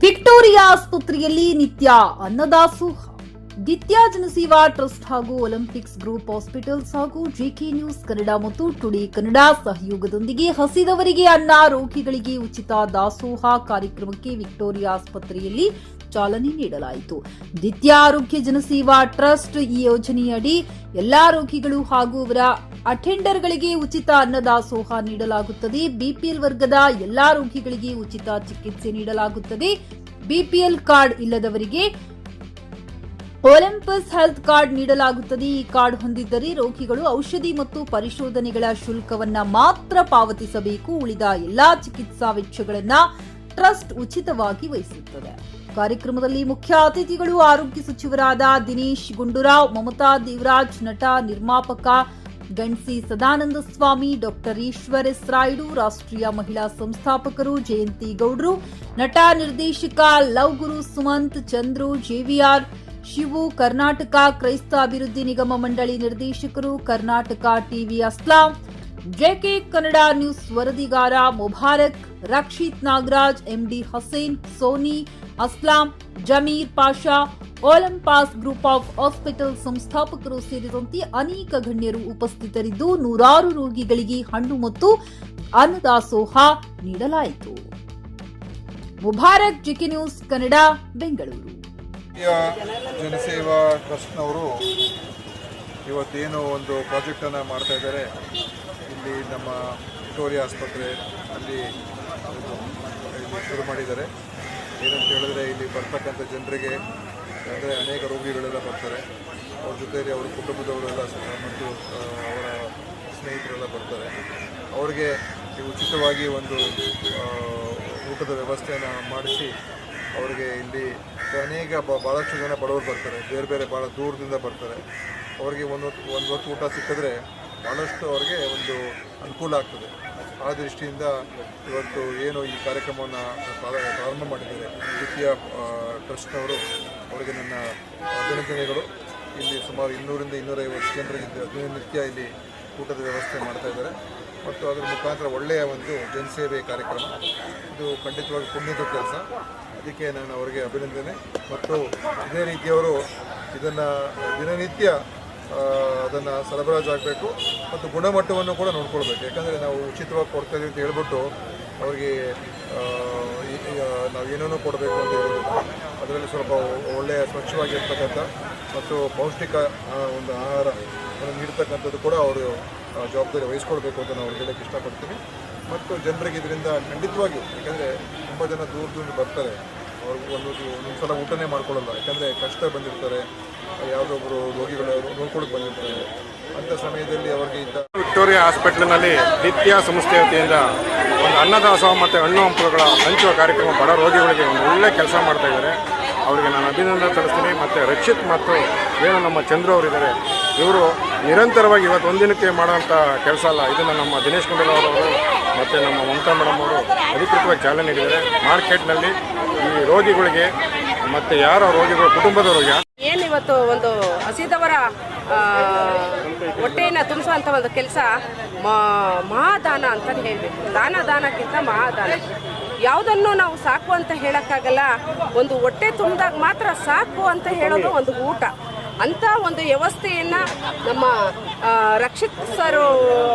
Victoria ಆಸ್ಪತ್ರೆಯಲ್ಲಿ ನಿತ್ಯ ಅನ್ನದಾಸೋಹ. ದಿತ್ಯ ಜನಸೇವಾ ಟ್ರಸ್ಟ್ ಹಾಗೂ ಒಲಿಂಪಿಕ್ಸ್ ಗ್ರೂಪ್ ಹಾಸ್ಪಿಟಲ್ಸ್ ಹಾಗೂ ಜೆಕೆ ನ್ಯೂಸ್ ಕನ್ನಡ ಮತ್ತು ಟುಡೇ ಕನ್ನಡ ಸಹಯೋಗದೊಂದಿಗೆ ಹಸಿದವರಿಗೆ ಅನ್ನ, ರೋಗಿಗಳಿಗೆ ಉಚಿತ ದಾಸೋಹ ಕಾರ್ಯಕ್ರಮಕ್ಕೆ ವಿಕ್ಟೋರಿಯಾ ಆಸ್ಪತ್ರೆಯಲ್ಲಿ ಚಾಲನೆ ನೀಡಲಾಯಿತು. ದಿತ್ಯ ಆರೋಗ್ಯ ಜನಸೇವಾ ಟ್ರಸ್ಟ್ ಈ ಯೋಜನೆಯಡಿ ಎಲ್ಲಾ ರೋಗಿಗಳು ಹಾಗೂ ಅವರ ಅಟೆಂಡರ್ಗಳಿಗೆ ಉಚಿತ ಅನ್ನದಾಸೋಹ ನೀಡಲಾಗುತ್ತದೆ. ಬಿಪಿಎಲ್ ವರ್ಗದ ಎಲ್ಲಾ ರೋಗಿಗಳಿಗೆ ಉಚಿತ ಚಿಕಿತ್ಸೆ ನೀಡಲಾಗುತ್ತದೆ. ಬಿಪಿಎಲ್ ಕಾರ್ಡ್ ಇಲ್ಲದವರಿಗೆ ಒಲಿಂಪಸ್ ಹೆಲ್ತ್ ಕಾರ್ಡ್ ನೀಡಲಾಗುತ್ತದೆ. ಈ ಕಾರ್ಡ್ ಹೊಂದಿದ್ದರೆ ರೋಗಿಗಳು ಔಷಧಿ ಮತ್ತು ಪರಿಶೋಧನೆಗಳ ಶುಲ್ಕವನ್ನ ಮಾತ್ರ ಪಾವತಿಸಬೇಕು. ಉಳಿದ ಎಲ್ಲಾ ಚಿಕಿತ್ಸಾ ವೆಚ್ಚಗಳನ್ನು ಟ್ರಸ್ಟ್ ಉಚಿತವಾಗಿ ವಹಿಸುತ್ತದೆ. ಕಾರ್ಯಕ್ರಮದಲ್ಲಿ ಮುಖ್ಯ ಅತಿಥಿಗಳು ಆರೋಗ್ಯ ಸಚಿವರಾದ ದಿನೇಶ್ ಗುಂಡೂರಾವ್, ಮಮತಾ ದೇವರಾಜ್, ನಟ ನಿರ್ಮಾಪಕ ಗಣ್ಸಿ ಸದಾನಂದ ಸ್ವಾಮಿ, ಡಾಕ್ಟರ್ ಈಶ್ವರ್ ಎಸ್ ರಾಯ್ಡು, ರಾಷ್ಟ್ರೀಯ ಮಹಿಳಾ ಸಂಸ್ಥಾಪಕರು ಜಯಂತಿ ಗೌಡ್ರು, ನಟ ನಿರ್ದೇಶಕ ಲವ್ ಗುರು ಸುಮಂತ್, ಚಂದ್ರು, ಜೆವಿಆರ್, ಶಿವು, ಕರ್ನಾಟಕ ಕ್ರೈಸ್ತ ಅಭಿವೃದ್ಧಿ ನಿಗಮ ಮಂಡಳಿ ನಿರ್ದೇಶಕರು, Karnataka TV Aslam, JK Kannada news ವರದಿಗಾರ Mubarak, Rakshith Nagaraj, MD Hasen, Soni, Aslam, Zameer Pasha, Olympus group of hospital ಸಂಸ್ಥಾಪಕರು ಸೇರಿದಂತೆ ಅನೇಕ ಗಣ್ಯರು ಉಪಸ್ಥಿತರಿದ್ದು ನೂರಾರು ರೋಗಿಗಳಿಗೆ ಹಣ್ಣು ಮತ್ತು ಅನ್ನದಾಸೋಹ ನೀಡಲಾಯಿತು. Mubarak, JK news Kannada, Bengaluru. ಜನಸೇವಾ ಟ್ರಸ್ಟ್ನವರು ಇವತ್ತೇನು ಒಂದು ಪ್ರಾಜೆಕ್ಟನ್ನು ಮಾಡ್ತಾ ಇದ್ದಾರೆ. ಇಲ್ಲಿ ನಮ್ಮ ವಿಕ್ಟೋರಿಯಾ ಆಸ್ಪತ್ರೆ ಅಲ್ಲಿ ಶುರು ಮಾಡಿದ್ದಾರೆ. ಏನಂತ ಹೇಳಿದ್ರೆ ಇಲ್ಲಿ ಬರ್ತಕ್ಕಂಥ ಜನರಿಗೆ ಅಂದರೆ ಅನೇಕ ರೋಗಿಗಳೆಲ್ಲ ಬರ್ತಾರೆ. ಅವ್ರ ಜೊತೆಯಲ್ಲಿ ಅವ್ರ ಕುಟುಂಬದವರೆಲ್ಲ ಮತ್ತು ಅವರ ಸ್ನೇಹಿತರೆಲ್ಲ ಬರ್ತಾರೆ. ಅವರಿಗೆ ಉಚಿತವಾಗಿ ಒಂದು ಊಟದ ವ್ಯವಸ್ಥೆಯನ್ನು ಮಾಡಿಸಿ ಅವರಿಗೆ ಇಲ್ಲಿ ಅನೇಕ ಭಾಳಷ್ಟು ಜನ ಬಡವರು ಬರ್ತಾರೆ, ಬೇರೆ ಬೇರೆ ಭಾಳ ದೂರದಿಂದ ಬರ್ತಾರೆ. ಅವರಿಗೆ ಒಂದು ಹೊತ್ತು ಊಟ ಸಿಕ್ಕಿದ್ರೆ ಭಾಳಷ್ಟು ಅವರಿಗೆ ಒಂದು ಅನುಕೂಲ ಆಗ್ತದೆ. ಆ ದೃಷ್ಟಿಯಿಂದ ಇವತ್ತು ಏನು ಈ ಕಾರ್ಯಕ್ರಮವನ್ನು ಪ್ರಾರಂಭ ಮಾಡಿದ್ದಾರೆ ದಿತ್ಯ ಟ್ರಸ್ಟ್ನವರು, ಅವರಿಗೆ ನನ್ನ ಅಭಿನಂದನೆಗಳು. ಇಲ್ಲಿ ಸುಮಾರು 200ರಿಂದ 250 ಜನರಿಗೆ ದಿನನಿತ್ಯ ಇಲ್ಲಿ ಊಟದ ವ್ಯವಸ್ಥೆ ಮಾಡ್ತಾ ಇದ್ದಾರೆ ಮತ್ತು ಅದರ ಮುಖಾಂತರ ಒಳ್ಳೆಯ ಒಂದು ಜನಸೇವೆ ಕಾರ್ಯಕ್ರಮ. ಇದು ಖಂಡಿತವಾಗಿ ಪುಣ್ಯದ ಕೆಲಸ. ಅದಕ್ಕೆ ನಾನು ಅವರಿಗೆ ಅಭಿನಂದನೆ. ಮತ್ತು ಇದೇ ರೀತಿಯವರು ಇದನ್ನು ದಿನನಿತ್ಯ ಅದನ್ನು ಸರಬರಾಜು ಆಗಬೇಕು ಮತ್ತು ಗುಣಮಟ್ಟವನ್ನು ಕೂಡ ನೋಡ್ಕೊಳ್ಬೇಕು. ಯಾಕಂದರೆ ನಾವು ಉಚಿತವಾಗಿ ಕೊಡ್ತಾಯಿದ್ದೀವಿ ಅಂತ ಹೇಳ್ಬಿಟ್ಟು ಅವರಿಗೆ ನಾವು ಏನೇನೋ ಕೊಡಬೇಕು ಅಂತ ಹೇಳೋದಿಲ್ಲ. ಅದರಲ್ಲಿ ಸ್ವಲ್ಪ ಒಳ್ಳೆಯ ಸ್ವಚ್ಛವಾಗಿರ್ತಕ್ಕಂಥ ಮತ್ತು ಪೌಷ್ಟಿಕ ಒಂದು ಆಹಾರವನ್ನು ನೀಡ್ತಕ್ಕಂಥದ್ದು ಕೂಡ ಅವರು ಜವಾಬ್ದಾರಿ ವಹಿಸ್ಕೊಳ್ಬೇಕು ಅಂತ ನಾವು ಹೇಳೋಕ್ಕೆ ಇಷ್ಟಪಡ್ತೀನಿ. ಮತ್ತು ಜನರಿಗೆ ಇದರಿಂದ ಖಂಡಿತವಾಗಿ, ಯಾಕಂದರೆ ತುಂಬ ಜನ ದೂರದಿಂದ ಬರ್ತಾರೆ, ಅವ್ರಿಗೆ ಒಂದೊಂದು ಸಲ ಊಟನೇ ಮಾಡ್ಕೊಳ್ಳಲ್ಲ. ಯಾಕಂದರೆ ಕಷ್ಟ ಬಂದಿರ್ತಾರೆ, ಯಾವುದೊಬ್ಬರು ರೋಗಿಗಳು ನೋಡ್ಕೊಳ್ಳೋಕೆ ಬಂದಿರ್ತಾರೆ. ಅಂಥ ಸಮಯದಲ್ಲಿ ಅವರಿಗೆ ವಿಕ್ಟೋರಿಯಾ ಹಾಸ್ಪಿಟಲ್ನಲ್ಲಿ ನಿತ್ಯ ಸಂಸ್ಥೆ ವತಿಯಿಂದ ಒಂದು ಅನ್ನದಾಸೋಹ ಮತ್ತು ಹಣ್ಣು ಹಂಪಲುಗಳ ಹಂಚುವ ಕಾರ್ಯಕ್ರಮ ಬಡ ರೋಗಿಗಳಿಗೆ ಒಂದು ಒಳ್ಳೆಯ ಕೆಲಸ ಮಾಡ್ತಾ ಇದ್ದಾರೆ. ಅವರಿಗೆ ನಾನು ಅಭಿನಂದನೆ ಸಲ್ಲಿಸ್ತೀನಿ. ಮತ್ತು ರಕ್ಷಿತ್ ಮತ್ತು ಏನು ನಮ್ಮ ಚಂದ್ರು ಅವರಿದ್ದಾರೆ, ಇವರು ನಿರಂತರವಾಗಿ ಇವತ್ತು ಒಂದಿನಕ್ಕೆ ಮಾಡೋಂಥ ಕೆಲಸ ಅಲ್ಲ. ಇದನ್ನು ನಮ್ಮ ದಿನೇಶ್ ಗುಂಡೂರಾವ್ ಅವರು ಮತ್ತು ನಮ್ಮ ಮಮತಾ ಮೇಡಮ್ ಅವರು ಅಧಿಕೃತವಾಗಿ ಚಾಲನೆ ನೀಡಿದ್ದಾರೆ. ಮಾರ್ಕೆಟ್ನಲ್ಲಿ ಈ ರೋಗಿಗಳಿಗೆ ಮತ್ತು ಯಾರ ರೋಗಿಗಳ ಕುಟುಂಬದವರಿಗೆ ಏನು ಇವತ್ತು ಒಂದು ಹಸಿದವರ ಹೊಟ್ಟೆಯನ್ನು ತುಂಬಿಸುವಂಥ ಒಂದು ಕೆಲಸ ಮಹಾದಾನ ಅಂತಲೇ ಹೇಳಬೇಕು. ದಾನಕ್ಕಿಂತ ಮಹಾದಾನ. ಯಾವುದನ್ನು ನಾವು ಸಾಕು ಅಂತ ಹೇಳೋಕ್ಕಾಗಲ್ಲ. ಒಂದು ಹೊಟ್ಟೆ ತುಂಬಿದಾಗ ಮಾತ್ರ ಸಾಕು ಅಂತ ಹೇಳೋದು ಒಂದು ಊಟ. ಅಂಥ ಒಂದು ವ್ಯವಸ್ಥೆಯನ್ನು ನಮ್ಮ ರಕ್ಷಿತ್ ಸರ್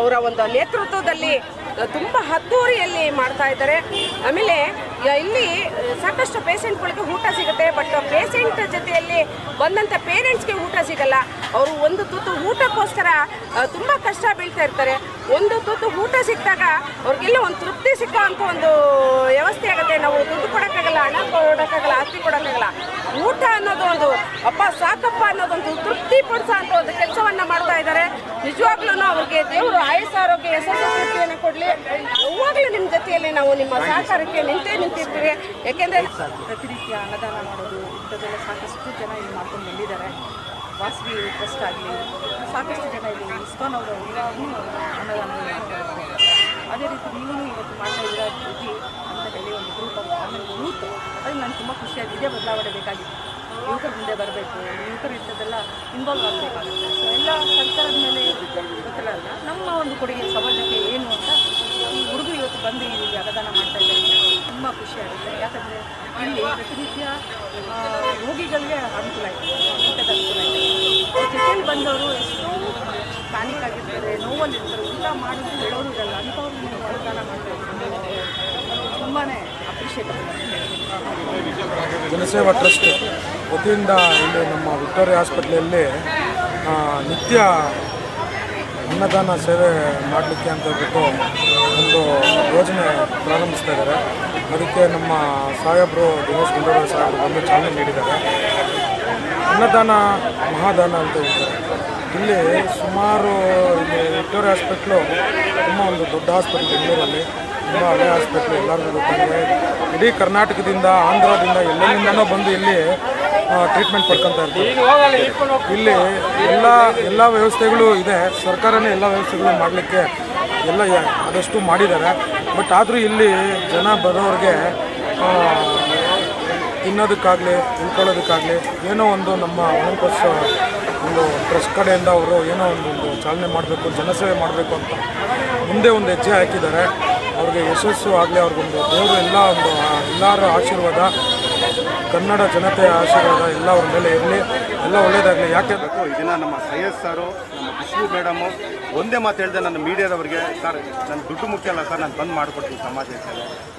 ಅವರ ಒಂದು ನೇತೃತ್ವದಲ್ಲಿ ತುಂಬ ಅದ್ದೂರಿಯಲ್ಲಿ ಮಾಡ್ತಾ ಇದ್ದಾರೆ. ಆಮೇಲೆ ಇಲ್ಲಿ ಸಾಕಷ್ಟು ಪೇಷೆಂಟ್ಗಳಿಗೆ ಊಟ ಸಿಗುತ್ತೆ, ಬಟ್ ಪೇಷೆಂಟ್ ಜೊತೆಯಲ್ಲಿ ಬಂದಂಥ ಪೇರೆಂಟ್ಸ್ಗೆ ಊಟ ಸಿಗಲ್ಲ. ಅವರು ಒಂದು ತುತ್ತು ಊಟಕ್ಕೋಸ್ಕರ ತುಂಬ ಕಷ್ಟ ಬೀಳ್ತಾ ಇರ್ತಾರೆ. ಒಂದು ತುತ್ತು ಊಟ ಸಿಕ್ಕಿದಾಗ ಅವ್ರಿಗೆಲ್ಲ ಒಂದು ತೃಪ್ತಿ ಸಿಕ್ಕೋ ಒಂದು ವ್ಯವಸ್ಥೆ ಆಗುತ್ತೆ. ನಾವು ದುಡ್ಡು ಕೊಡೋಕ್ಕಾಗಲ್ಲ, ಹಣ ಕೊಡೋಕ್ಕಾಗಲ್ಲ, ಆಸ್ತಿ ಕೊಡೋಕ್ಕಾಗಲ್ಲ. ಊಟ ಅನ್ನೋದು ಒಂದು ಅಪ್ಪ ಸಾಕಪ್ಪ ಅನ್ನೋದೊಂದು ತೃಪ್ತಿ ಪಡಿಸೋ ಅಂತ ಒಂದು ಕೆಲಸವನ್ನು ಮಾಡ್ತಾ ಇದ್ದಾರೆ. ನಿಜವಾಗ್ಲೂ ಅವ್ರಿಗೆ ದೇವರು ಆಯುಷ್ ಆರೋಗ್ಯ ಯಶಸ್ಸನ್ನು ಕೊಡಲಿ. ಯಾವಾಗಲೂ ನಿಮ್ಮ ಜೊತೆಯಲ್ಲಿ ನಾವು ನಿಮ್ಮ ಸಹಕಾರಕ್ಕೆ ನಿಂತಿರ್ತೀವಿ. ಯಾಕೆಂದರೆ ಪ್ರತಿನಿತ್ಯ ಅನ್ನದಾನ ಮಾಡೋದು ಇಂಥದ್ದೆಲ್ಲ ಸಾಕಷ್ಟು ಜನ ಇಲ್ಲಿ ಮಾಡ್ಕೊಂಡು ಬಂದಿದ್ದಾರೆ. ವಾಸವಿ ಟ್ರಸ್ಟ್ ಆಗಲಿ ಸಾಕಷ್ಟು ಜನ ಇಲ್ಲಿ ಇಸ್ಕಾನ್ ಅವರು ಅನ್ನದಾನ ಮಾಡ್ತಾರೆ. ಅದೇ ರೀತಿ ನೀವು ಇವತ್ತು ಮಾಡ್ತಾ ಇದ್ದೀರ ಜೊತೆ ಅಂತ ಹೇಳಿ ಒಂದು ಗ್ರೂಪ್ ಆಫ್ ಆಮೇಲೆ ಯೂತ್, ಅದು ನನಗೆ ತುಂಬ ಖುಷಿಯಾಗಿದೆ. ಬದಲಾವಣೆ ಬೇಕಾಗಿತ್ತು. ಯುವಕರ ಮುಂದೆ ಬರಬೇಕು, ಯುವಕರು ಇಂಥದ್ದೆಲ್ಲ ಇನ್ವಾಲ್ವ್ ಆಗಬೇಕಾಗುತ್ತೆ. ಸೊ ಎಲ್ಲ ಸರ್ಕಾರದ ಮೇಲೆ ಗೊತ್ತಿಲ್ಲ, ನಮ್ಮ ಒಂದು ಕೊಡುಗೆ ಸಮಾಜಕ್ಕೆ ಏನು ಅಂತ ಈ ಹುಡುಗರು ಇವತ್ತು ಬಂದು ಇಲ್ಲಿ ಅನ್ನದಾನ ಮಾಡ್ತಾ ಇದ್ದಾರೆ. ತುಂಬ ಖುಷಿಯಾಗುತ್ತೆ. ಯಾಕಂದರೆ ಇಲ್ಲಿ ಪ್ರತಿನಿತ್ಯ ರೋಗಿಗಳಿಗೆ ಅನುಕೂಲ ಇದೆ, ಊಟದ ಅನುಕೂಲ ಇದೆ. ಜೊತೆಯಲ್ಲಿ ಬಂದವರು ಎಷ್ಟೋ ಪ್ಯಾನಿಕ್ ಆಗಿರ್ತಾರೆ, ನೋವಲ್ಲಿರ್ತಾರೆ, ಊಟ ಮಾಡೋದು ಹೇಳೋರು ಇರಲ್ಲ, ಅಂಥವ್ರು ನೀವು ಅನುದಾನ ಮಾಡಬೇಕು, ತುಂಬಾ ಅಪ್ರಿಷಿಯೇಟಬಲ್ ಅಂತ ಹೇಳಿ. ಜನಸೇವಾ ಟ್ರಸ್ಟ್ ವತಿಯಿಂದ ಇಲ್ಲಿ ನಮ್ಮ ವಿಕ್ಟೋರಿಯಾ ಆಸ್ಪತ್ರೆಯಲ್ಲಿ ನಿತ್ಯ ಅನ್ನದಾನ ಸೇವೆ ಮಾಡಲಿಕ್ಕೆ ಅಂತ ಹೇಳ್ಬಿಟ್ಟು ಒಂದು ಯೋಜನೆ ಪ್ರಾರಂಭಿಸ್ತಾ ಇದ್ದಾರೆ. ಅದಕ್ಕೆ ನಮ್ಮ ಸಾಹೇಬರು ದಿನೇಶ್ ಗುಂಡೂರಾವ್ ಸಾಹೇಬರು ಬಂದು ಚಾಲನೆ ನೀಡಿದ್ದಾರೆ. ಅನ್ನದಾನ ಮಹಾದಾನ ಅಂತ ಹೇಳ್ತಾರೆ. ಇಲ್ಲಿ ಸುಮಾರು ಇಲ್ಲಿ ವಿಕ್ಟೋರಿಯಾ ಹಾಸ್ಪಿಟ್ಲು ತುಂಬ ಒಂದು ದೊಡ್ಡ ಹಾಸ್ಪಿಟ್ಲ್, ಬೆಂಗಳೂರಲ್ಲಿ ತುಂಬ ಹಳೆ ಹಾಸ್ಪಿಟ್ಲು, ಎಲ್ಲರಿಗೂ ಗೊತ್ತಾಗಿದೆ. ಇಡೀ ಕರ್ನಾಟಕದಿಂದ, ಆಂಧ್ರದಿಂದ, ಎಲ್ಲೆಲ್ಲಿಂದನೂ ಬಂದು ಇಲ್ಲಿ ಟ್ರೀಟ್ಮೆಂಟ್ ಪಡ್ಕೊತಾ ಇರ್ತಾರೆ. ಇಲ್ಲಿ ಎಲ್ಲ ವ್ಯವಸ್ಥೆಗಳು ಇದೆ, ಸರ್ಕಾರನೇ ಎಲ್ಲ ವ್ಯವಸ್ಥೆಗಳು ಮಾಡಲಿಕ್ಕೆ ಎಲ್ಲ ಆದಷ್ಟು ಮಾಡಿದ್ದಾರೆ. ಬಟ್ ಆದರೂ ಇಲ್ಲಿ ಜನ ಬರೋರಿಗೆ ತಿನ್ನೋದಕ್ಕಾಗಲಿ ಉಳ್ಕೊಳ್ಳೋದಕ್ಕಾಗಲಿ ಏನೋ ಒಂದು ನಮ್ಮ ಒಲಿಂಪಸ್ ಒಂದು ಟ್ರಸ್ಟ್ ಕಡೆಯಿಂದ ಅವರು ಏನೋ ಒಂದು ಚಾಲನೆ ಮಾಡಬೇಕು, ಜನಸೇವೆ ಮಾಡಬೇಕು ಅಂತ ಮುಂದೆ ಒಂದು ಹೆಜ್ಜೆ ಹಾಕಿದ್ದಾರೆ. ಅವ್ರಿಗೆ ಯಶಸ್ಸು ಆಗಲಿ, ಅವ್ರಿಗೊಂದು ದೇವರು ಎಲ್ಲರ ಆಶೀರ್ವಾದ, ಕನ್ನಡ ಜನತೆಯ ಆಶೀರ್ವಾದ ಎಲ್ಲ ಅವ್ರ ಮೇಲೆ ಇರಲಿ, ಎಲ್ಲ ಒಳ್ಳೇದಾಗಲಿ. ಯಾಕೆ ಇದನ್ನು ನಮ್ಮ ಸೈಯದ್ ಸಾರು, ನಮ್ಮ ಖುಷ್ಬು ಮೇಡಮು ಒಂದೇ ಮಾತು ಹೇಳಿದೆ ನನ್ನ ಮೀಡಿಯಾದವ್ರಿಗೆ, ಸರ್ ನನ್ನ ದುಡ್ಡು ಮುಖ್ಯ ಅಲ್ಲ ಸರ್, ನಾನು ಬಂದ್ ಮಾಡಿಕೊಡ್ತೀನಿ ಸಮಾಜಕ್ಕೆ.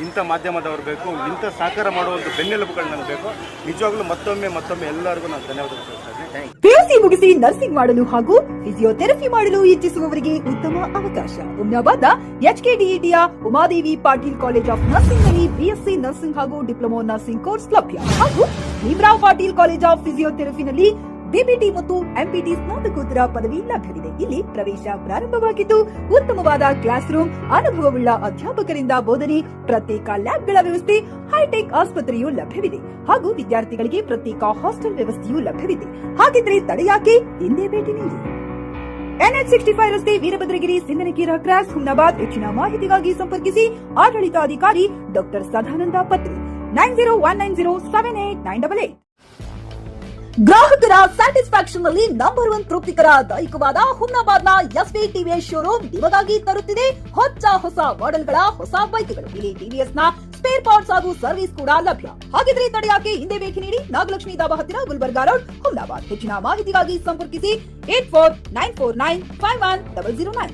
ಇಂಥ ಮಾಧ್ಯಮದವ್ರು ಬೇಕು, ಇಂಥ ಸಹಕಾರ ಮಾಡುವಂಥ ಬೆನ್ನೆಲುಬುಗಳು ನನಗೆ ಬೇಕು. ನಿಜವಾಗ್ಲೂ ಮತ್ತೊಮ್ಮೆ ಎಲ್ಲರಿಗೂ ನಾನು ಧನ್ಯವಾದ ತಿಳಿಸ್ತೀನಿ. ಪಿಯುಸಿ ಮುಗಿಸಿ ನರ್ಸಿಂಗ್ ಮಾಡಲು ಹಾಗೂ ಫಿಸಿಯೋಥೆರಪಿ ಮಾಡಲು ಇಚ್ಛಿಸುವವರಿಗೆ ಉತ್ತಮ ಅವಕಾಶ. ಹುಮ್ನಾಬಾದ್ನ ಎಚ್ಕೆಡಿಇಟಿಯ Umadevi Patil college of nursing ನಲ್ಲಿ ಬಿಎಸ್ಸಿ ನರ್ಸಿಂಗ್ ಹಾಗೂ ಡಿಪ್ಲೊಮಾ ನರ್ಸಿಂಗ್ ಕೋರ್ಸ್ ಲಭ್ಯ ಹಾಗೂ ಭೀಮರಾವ್ ಪಾಟೀಲ್ ಕಾಲೇಜ್ ಆಫ್ ಫಿಸಿಯೋಥೆರಪಿನಲ್ಲಿ ಬಿಪಿಟಿ ಮತ್ತು ಎಂಪಿಟಿ ಸ್ನಾತಕೋತ್ತರ ಪದವಿ ಲಭ್ಯವಿದೆ. ಇಲ್ಲಿ ಪ್ರವೇಶ ಪ್ರಾರಂಭವಾಗಿದ್ದು ಉತ್ತಮವಾದ ಕ್ಲಾಸ್ ರೂಮ್, ಅನುಭವವುಳ್ಳ ಅಧ್ಯಾಪಕರಿಂದ ಬೋಧನೆ, ಪ್ರತ್ಯೇಕ ಲ್ಯಾಬ್ಗಳ ವ್ಯವಸ್ಥೆ, ಹೈಟೆಕ್ ಆಸ್ಪತ್ರೆಯೂ ಲಭ್ಯವಿದೆ ಹಾಗೂ ವಿದ್ಯಾರ್ಥಿಗಳಿಗೆ ಪ್ರತ್ಯೇಕ ಹಾಸ್ಟೆಲ್ ವ್ಯವಸ್ಥೆಯೂ ಲಭ್ಯವಿದೆ. ಹಾಗಿದ್ರೆ ತಡೆಯಾಕೆ, ಹಿಂದೆ ಭೇಟಿ ನೀಡಿ. NH65 ರಸ್ತೆ, ವೀರಭದ್ರಗಿರಿ, ಸಿಂಧನಕೀರ ಕ್ರಾಸ್, ಹುಮ್ನಾಬಾದ್. ಹೆಚ್ಚಿನ ಮಾಹಿತಿಗಾಗಿ ಸಂಪರ್ಕಿಸಿ ಆಡಳಿತಾಧಿಕಾರಿ ಡಾಕ್ಟರ್ ಸದಾನಂದ ಪತ್ರಿ 9019078988. ಗ್ರಾಹಕರ ಸ್ಯಾಟಿಸ್ಫ್ಯಾಕ್ಷನ್ ನಲ್ಲಿ ನಂಬರ್ 1 ತೃಪ್ತಿಕರ ದೈಹಿಕವಾದ ಹುಮ್ನಾಬಾದ್ನ ಎಸ್ವಿ ಟಿವಿಎಸ್ ಶೋರೂಮ್ ನಿಮಗಾಗಿ ತರುತ್ತಿದೆ ಹೊಸ ಮಾಡೆಲ್ಗಳ ಹೊಸ ಬೈಕ್ಗಳು. ಇಲ್ಲಿ ಟಿವಿಎಸ್ ನ ಸ್ಪೇರ್ ಪಾರ್ಟ್ಸ್ ಹಾಗೂ ಸರ್ವಿಸ್ ಕೂಡ ಲಭ್ಯ. ಹಾಗಿದ್ರೆ ತಡೆಯಾಕೆ, ಹಿಂದೆ ಭೇಟಿ ನೀಡಿ. ನಾಗಲಕ್ಷ್ಮಿ ಧಾಬಾ ಹತ್ತಿರ, ಗುಲ್ಬರ್ಗಾ ರೋಡ್, ಹುಮ್ನಾಬಾದ್. ಹೆಚ್ಚಿನ ಮಾಹಿತಿಗಾಗಿ ಸಂಪರ್ಕಿಸಿ 8494951009.